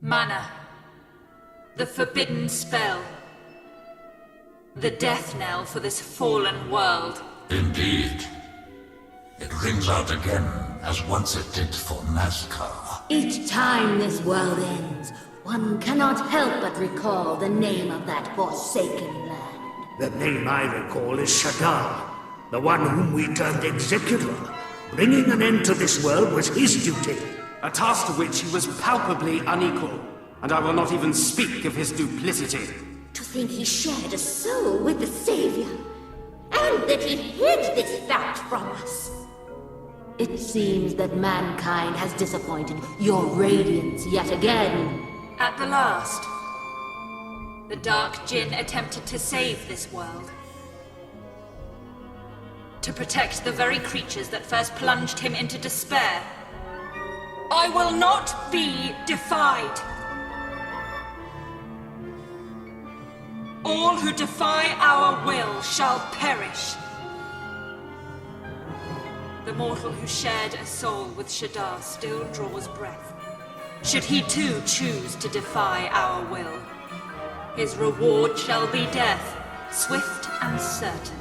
Mana. The forbidden spell. The death knell for this fallen world. Indeed. It rings out again, as once it did for NASCAR. Each time this world ends, one cannot help but recall the name of that forsaken land. The name I recall is Shadar, the one whom we turned executor. Bringing an end to this world was his duty. A task to which he was palpably unequal, and I will not even speak of his duplicity. To think he shared a soul with the Savior, and that he hid this fact from us. It seems that mankind has disappointed your radiance yet again. At the last, the Dark Jinn attempted to save this world. To protect the very creatures that first plunged him into despair. I will not be defied. All who defy our will shall perish. The mortal who shared a soul with Shadar still draws breath. Should he too choose to defy our will, his reward shall be death, swift and certain.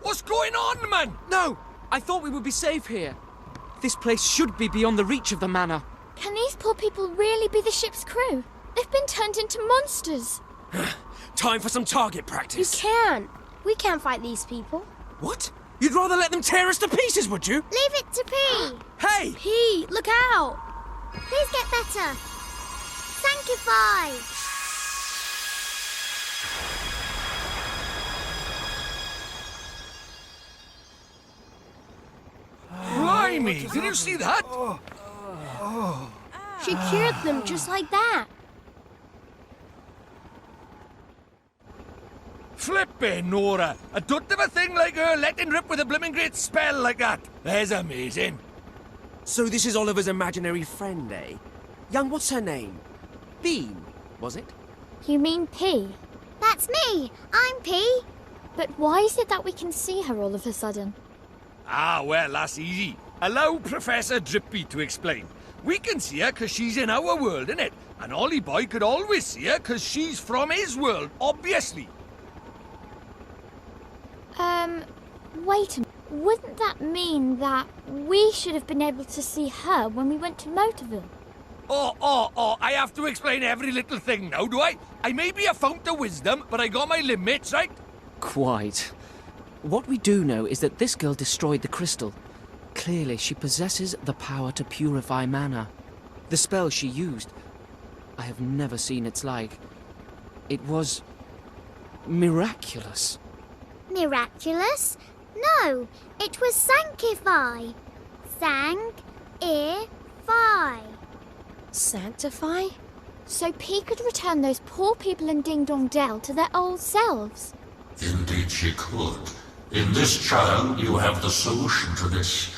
What's going on, man? No! I thought we would be safe here. This place should be beyond the reach of the manor. Can these poor people really be the ship's crew? They've been turned into monsters. Time for some target practice. You can't. We can't fight these people. What? You'd rather let them tear us to pieces, would you? Leave it to P. Hey! P, look out! Please get better. Sanctify! Blimey! Did you see that? She cured them just like that. Flippin' Nora! I don't have a thing like her letting rip with a blimmin' great spell like that. That's amazing. So this is Oliver's imaginary friend, eh? Young, what's her name? Bean, was it? You mean P? That's me. I'm P. But why is it that we can see her all of a sudden? Ah, well, that's easy. Allow Professor Drippy to explain. We can see her because she's in our world, innit? And Ollie Boy could always see her because she's from his world, obviously. Wait a minute. Wouldn't that mean that we should have been able to see her when we went to Motorville? Oh, I have to explain every little thing now, do I? I may be a fount of wisdom, but I got my limits, right? Quite. What we do know is that this girl destroyed the crystal. Clearly, she possesses the power to purify mana. The spell she used, I have never seen its like. It was miraculous. Miraculous? No, it was sanctify. Sang-i-fi. Sanctify? So P could return those poor people in Ding Dong Dell to their old selves. Indeed she could. In this child, you have the solution to this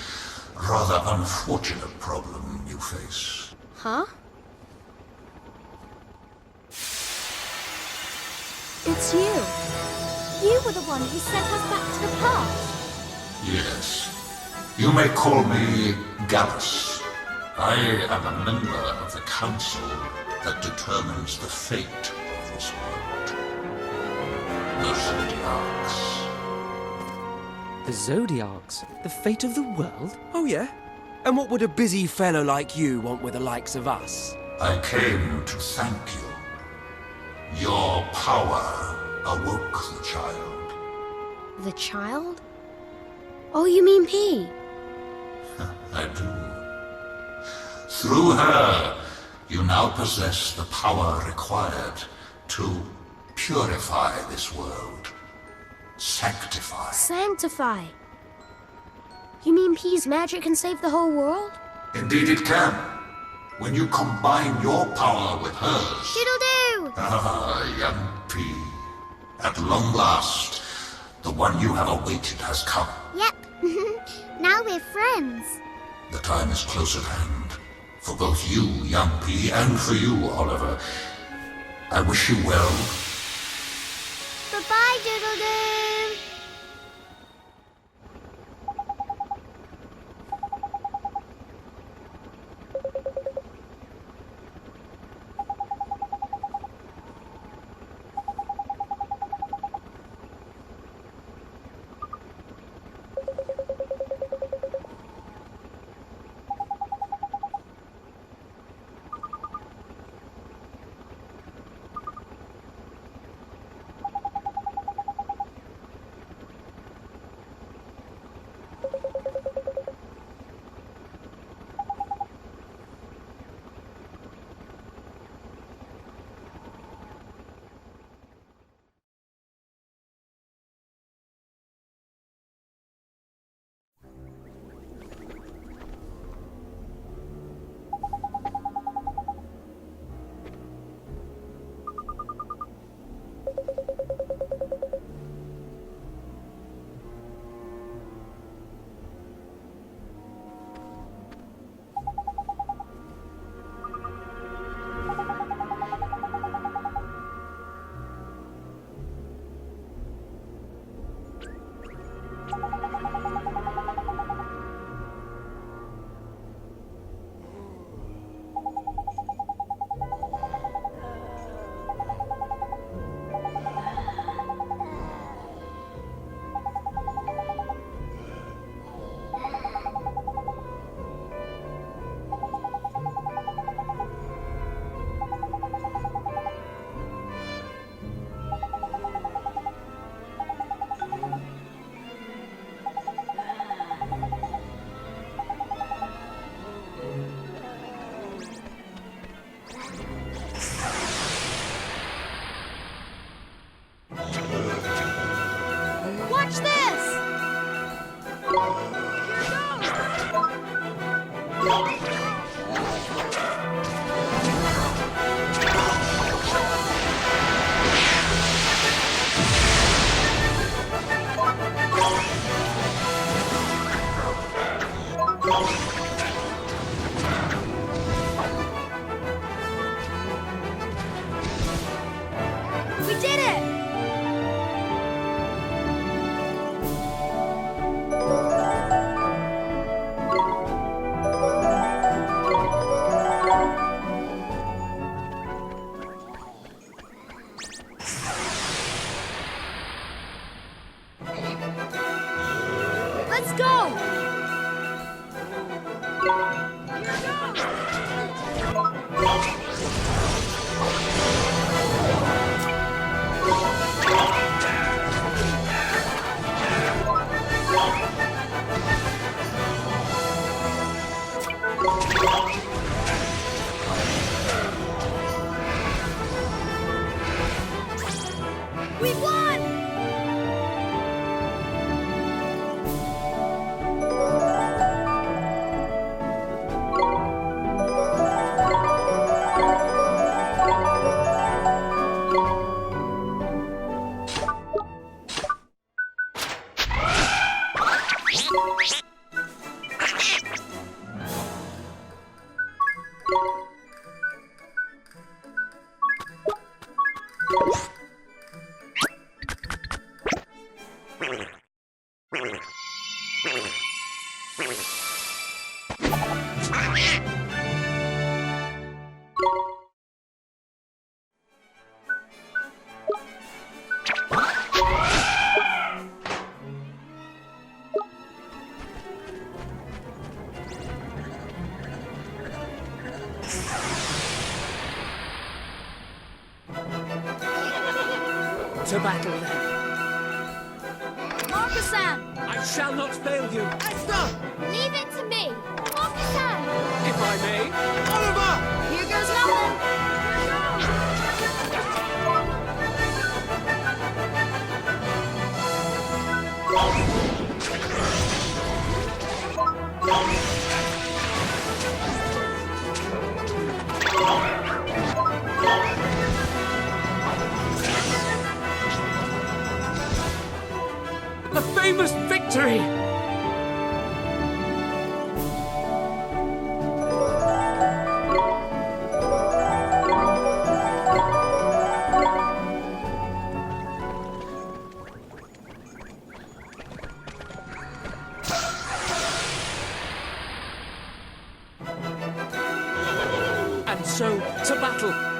rather unfortunate problem you face. Huh? It's you. You were the one who sent us back to the past. Yes. You may call me Gallus. I am a member of the council that determines the fate of this world. The Zodiacs. The Zodiacs? The fate of the world? Oh, yeah? And what would a busy fellow like you want with the likes of us? I came to thank you. Your power awoke the child. The child? Oh, you mean P? I do. Through her, you now possess the power required to purify this world. Sanctify. Sanctify. You mean P's magic can save the whole world? Indeed it can. When you combine your power with hers. Diddle-doo! Ah, young P. At long last, the one you have awaited has come. Yep. Now we're friends. The time is close at hand. For both you, young P, and for you, Oliver. I wish you well. Bye-bye, Doodle-doo! Watch this! We did it! Let's go! Here goes! To battle, then. Marcus-san, I shall not fail you. Esther! leave it to me. Marcus-san, If I may. Oliver! here goes nothing. The famous victory! And so, to battle!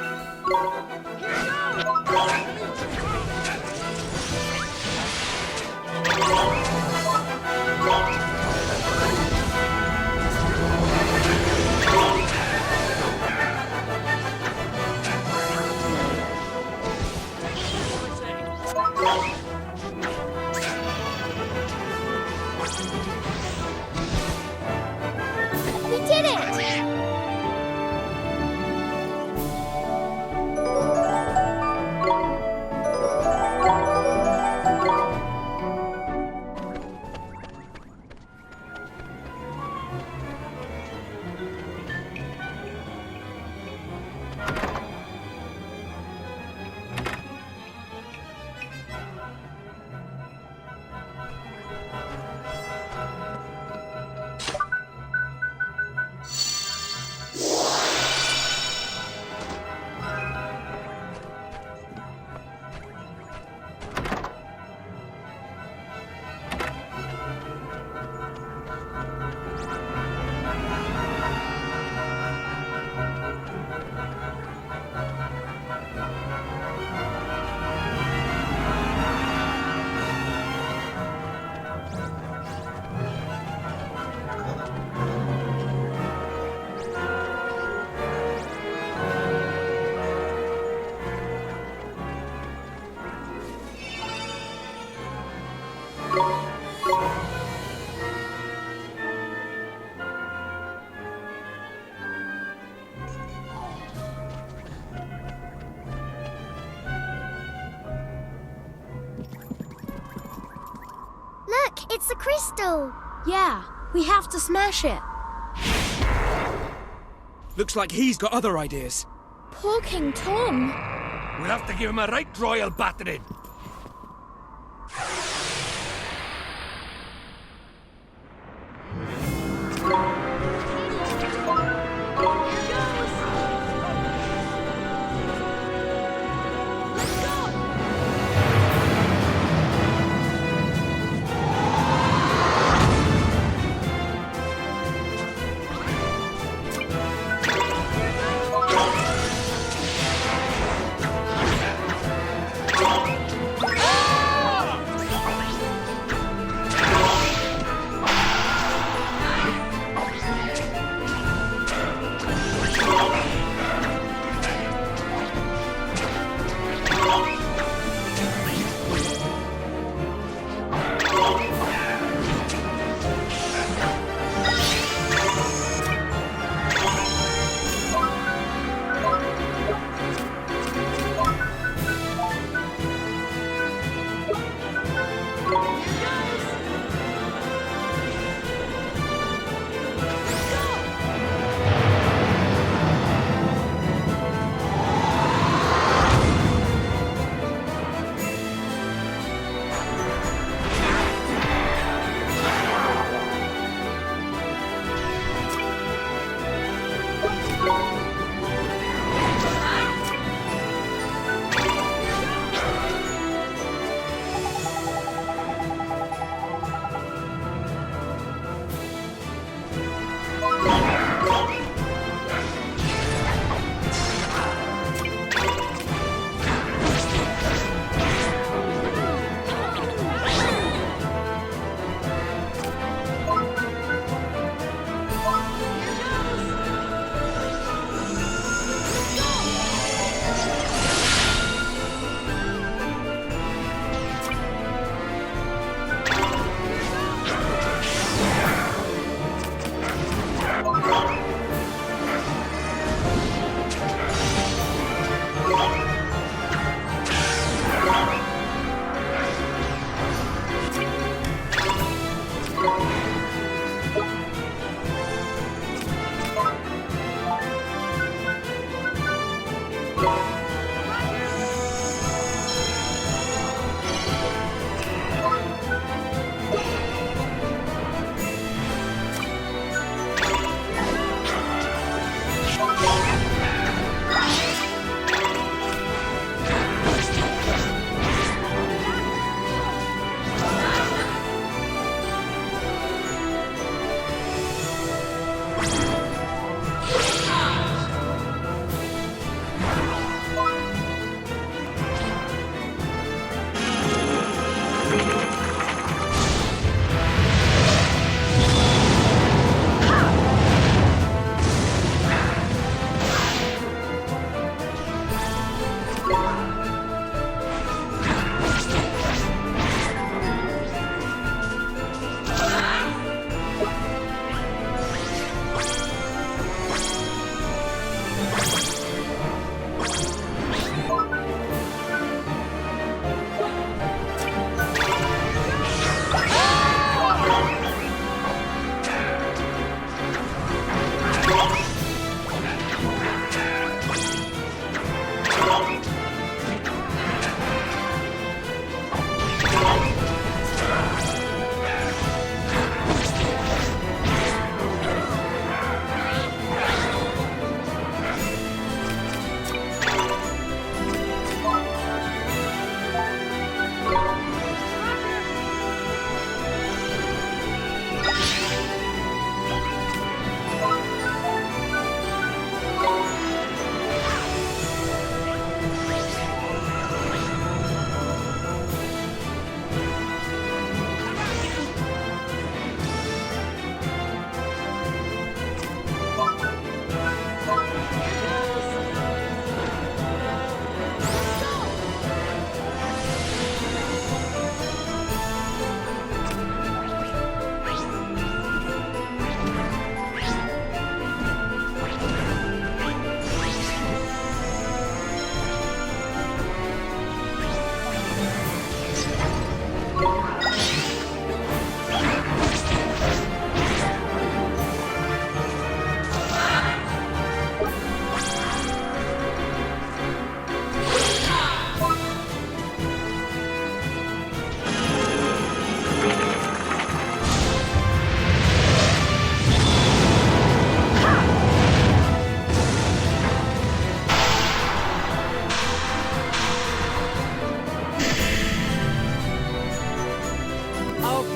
We did it! Look, it's a crystal. Yeah, we have to smash it. Looks like he's got other ideas. Poor King Tom. We'll have to give him a right royal battering.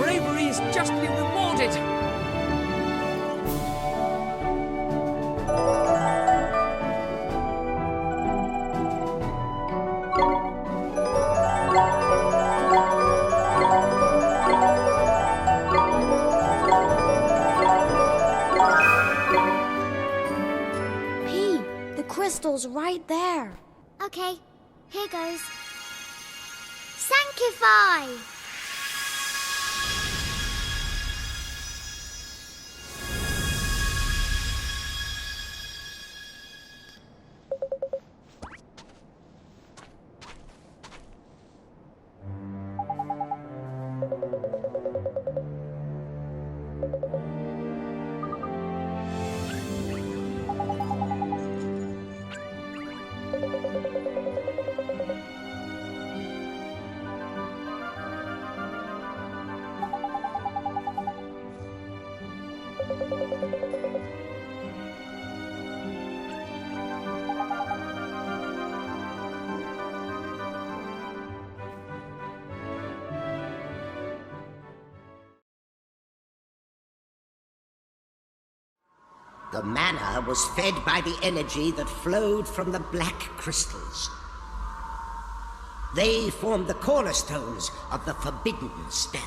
bravery is justly rewarded. P, the crystal's right there. Okay, here goes. Sanctify! The mana was fed by the energy that flowed from the black crystals. They formed the cornerstones of the forbidden spell.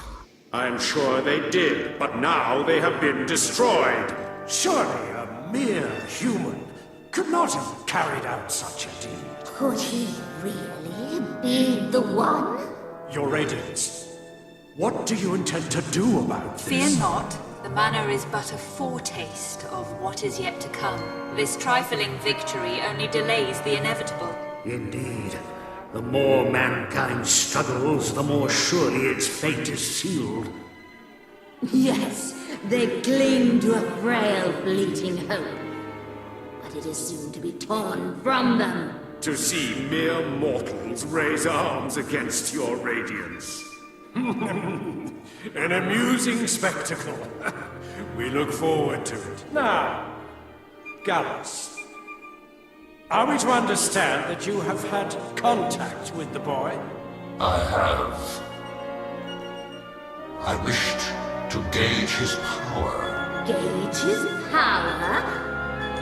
I'm sure they did, but now they have been destroyed. Surely a mere human could not have carried out such a deed. Could he really be the one? Your Radiance, what do you intend to do about this? Fear not. The manor is but a foretaste of what is yet to come. This trifling victory only delays the inevitable. Indeed. The more mankind struggles, the more surely its fate is sealed. Yes, they cling to a frail, fleeting hope. But it is soon to be torn from them. To see mere mortals raise arms against your Radiance. An amusing spectacle. We look forward to it. Now, Gallus, are we to understand that you have had contact with the boy? I have. I wished to gauge his power. Gauge his power?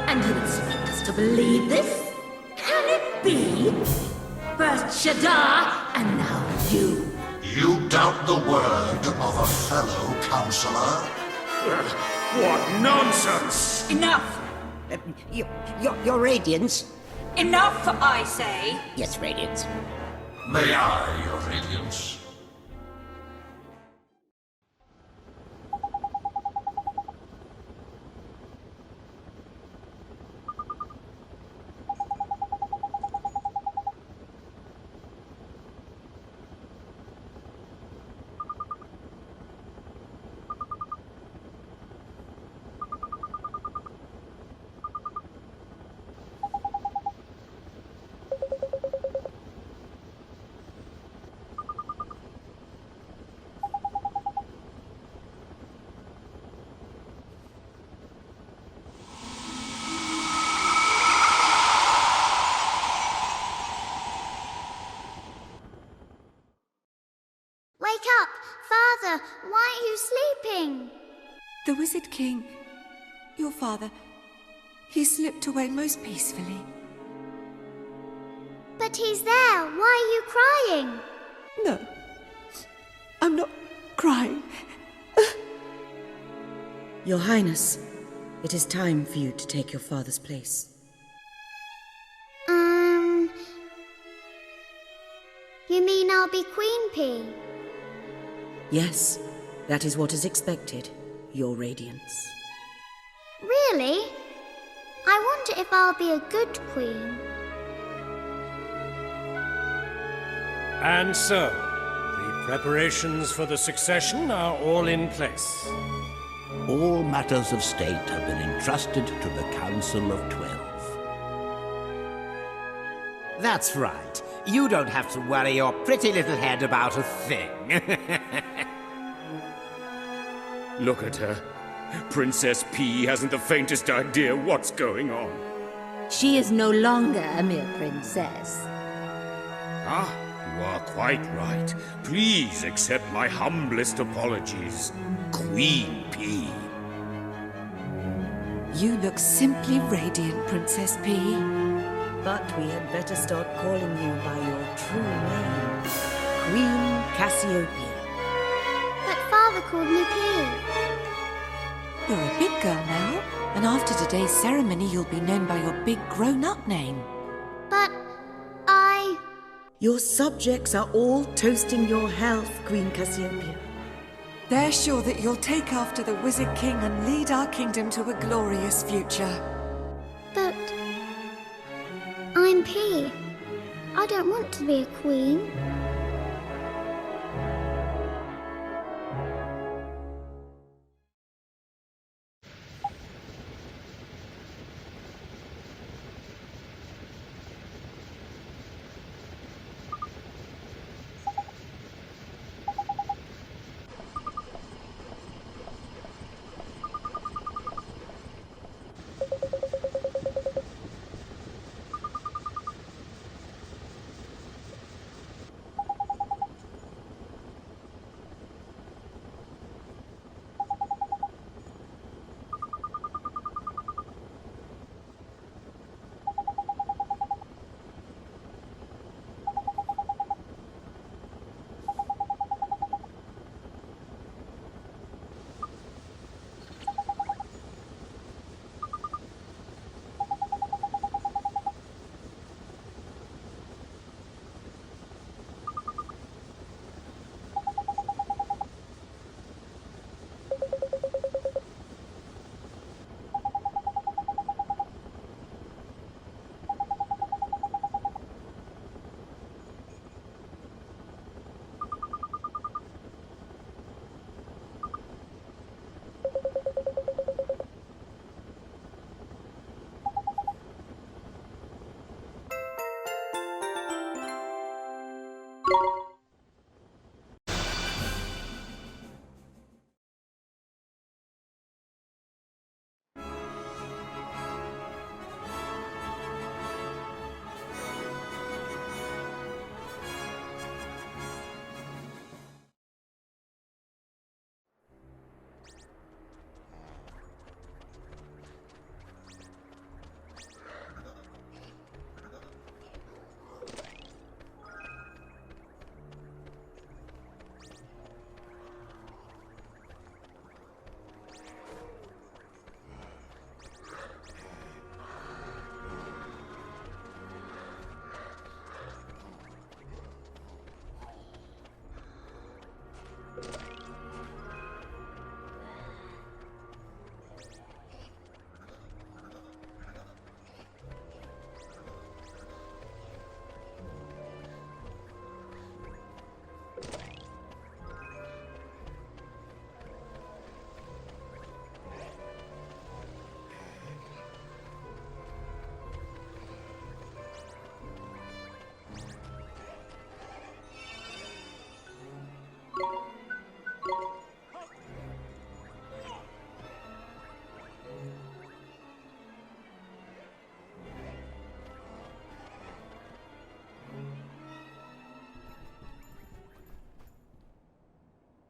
And you expect us to believe this? Can it be? First Shadar, and now you. You doubt the word of a fellow counselor? What nonsense! Enough! Your Radiance? Enough, I say! Yes, Radiance. May I, your Radiance? Wake up! Father, why are you sleeping? The Wizard King, your father, he slipped away most peacefully. But he's there. Why are you crying? No, I'm not crying. Your Highness, it is time for you to take your father's place. You mean I'll be Queen P? Yes, that is what is expected, Your Radiance. Really? I wonder if I'll be a good queen. And so, the preparations for the succession are all in place. All matters of state have been entrusted to the Council of 12. That's right. You don't have to worry your pretty little head about a thing. Look at her. Princess P hasn't the faintest idea what's going on. She is no longer a mere princess. Ah, are quite right. Please accept my humblest apologies, Queen P. You look simply radiant, Princess P. But we had better start calling you by your true name, Queen Cassiopeia. But Father called me P. You're a big girl now, and after today's ceremony you'll be known by your big grown-up name. But Your subjects are all toasting your health, Queen Cassiopeia. They're sure that you'll take after the Wizard King and lead our kingdom to a glorious future. But I'm P. I don't want to be a queen.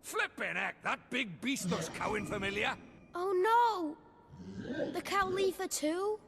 Flippin' heck, that big beast looks cowing familiar. Oh no! The cow leafer too?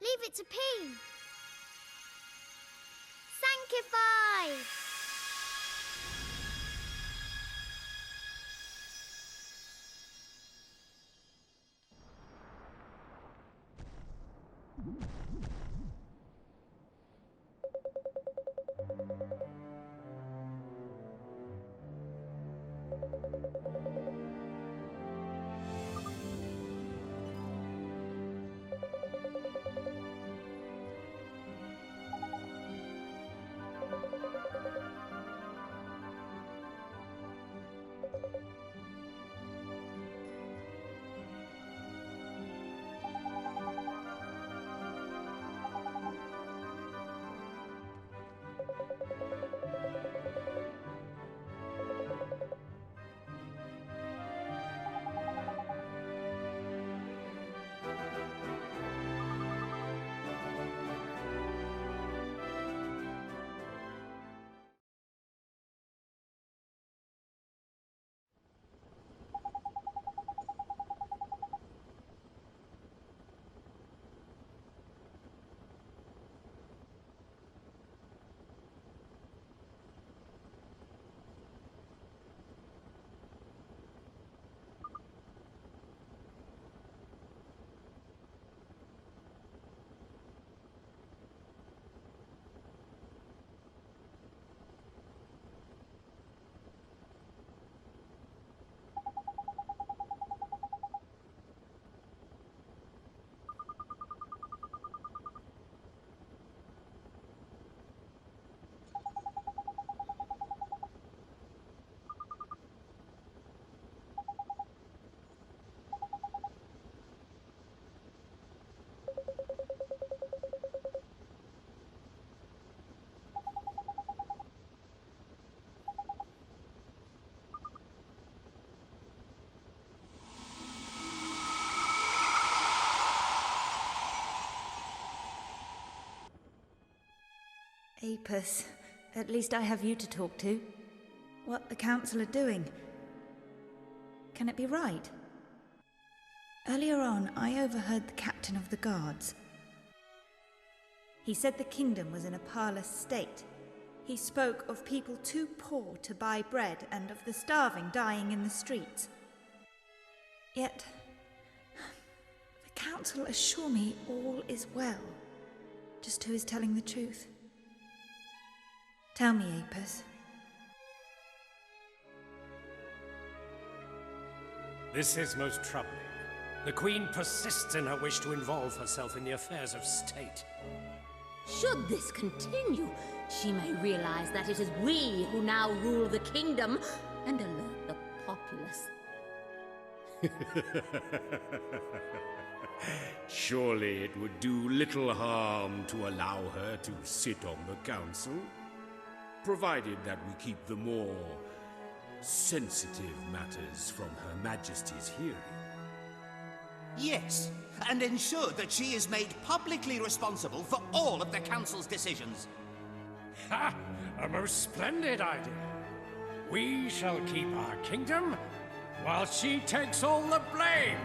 Leave it to P. Sanctify! Apis, at least I have you to talk to. What the Council are doing. Can it be right? Earlier on, I overheard the captain of the guards. He said the kingdom was in a parlous state. He spoke of people too poor to buy bread and of the starving dying in the streets. Yet, the Council assure me all is well. Just who is telling the truth? Tell me, Apis. This is most troubling. The Queen persists in her wish to involve herself in the affairs of state. Should this continue, she may realize that it is we who now rule the kingdom and alert the populace. Surely it would do little harm to allow her to sit on the council, provided that we keep the more sensitive matters from Her Majesty's hearing. Yes, and ensure that she is made publicly responsible for all of the Council's decisions. Ha! A most splendid idea. We shall keep our kingdom while she takes all the blame.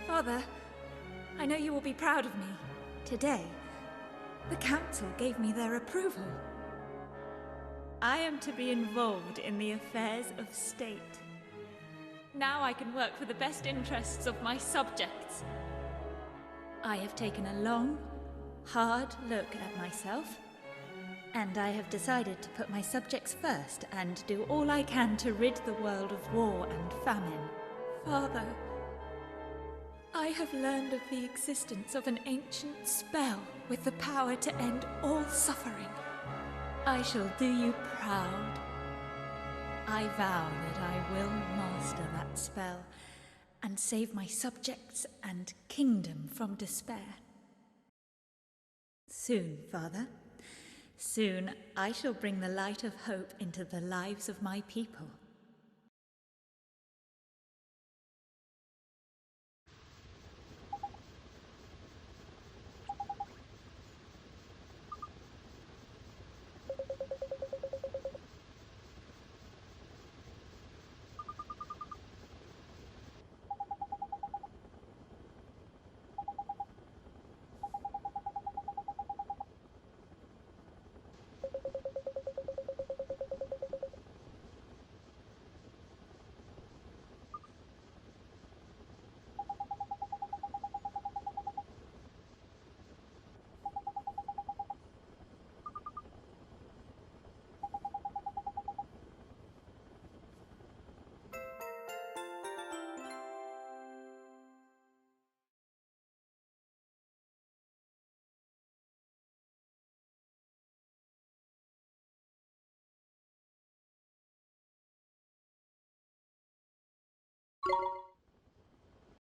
Father, I know you will be proud of me. Today, the Council gave me their approval. I am to be involved in the affairs of state. Now I can work for the best interests of my subjects. I have taken a long, hard look at myself, and I have decided to put my subjects first and do all I can to rid the world of war and famine. Father, I have learned of the existence of an ancient spell with the power to end all suffering. I shall do you proud. I vow that I will master that spell and save my subjects and kingdom from despair. Soon, Father, soon I shall bring the light of hope into the lives of my people. you.